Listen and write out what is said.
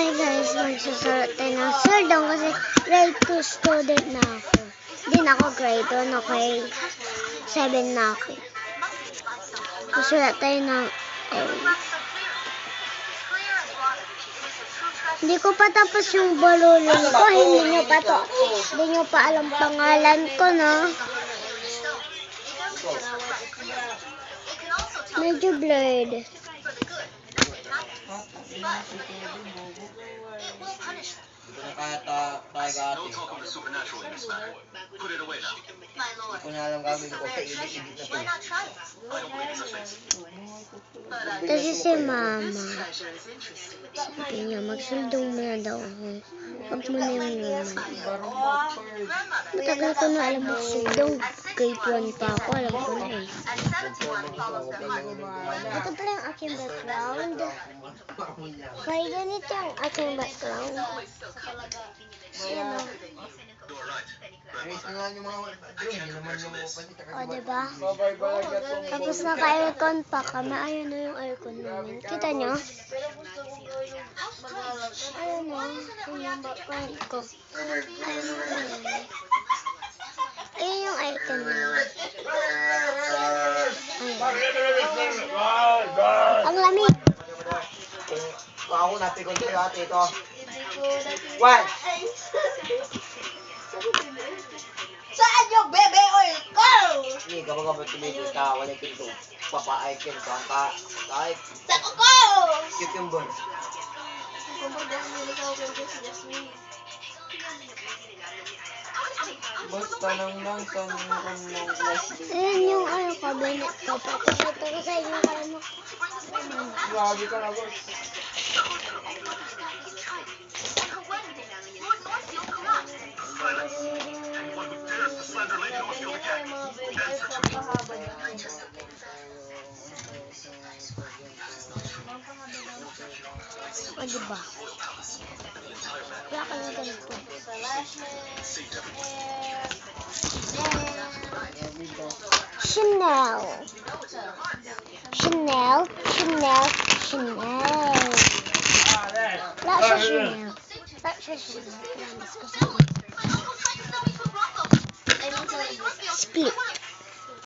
Hi guys, magsusulat tayo ng surdong kasi grade 2 student na ako. Hindi na ako grade 1, okay? 7 na ako. Susulat tayo ng A. Hindi ko pa tapos yung balulong ko. Hindi nyo pa alam pangalan ko, no? Medyo blurred. No talk of the supernatural in this matter. Put it away now. Hindi ko na alam gagawin ko sa init-init na to. I don't believe in such things. Kasi si mama, sabi niya, magsuldong mo na daw ako. Huwag mo na yung naman. Matagal ko na alam magsuldong. Grade 1 pa ako, alam ko na eh. Ito pala yung aking background. Kaya ganito yung aking background. Ayan o. O, diba? Tapos naka-aircon pa kami. Ayun na yung aircon namin. Kita nyo? Ayun o. Ayun yung background ko. Ayun o. Ayun yung aircon namin. Ang lamig. Ako napikon ko dati ito. What? Saan yung bebe oil ko? Hindi, kapag tumigil ka, wala pinto. Papa-icon ka, kahit Sa kuko! cucumber. Basta lang sa ng class. Ayun yung cabinet ko. Papakita ko sa inyo kaya mo. Grabe ka na, boss. Anyone who dares to slander Lady Northfield again, answer to me. O, diba? Wala ka na ganito. Chanel. Chanel. Chanel. Chanel. Wala siya Chanel. Wala siya Chanel. Split.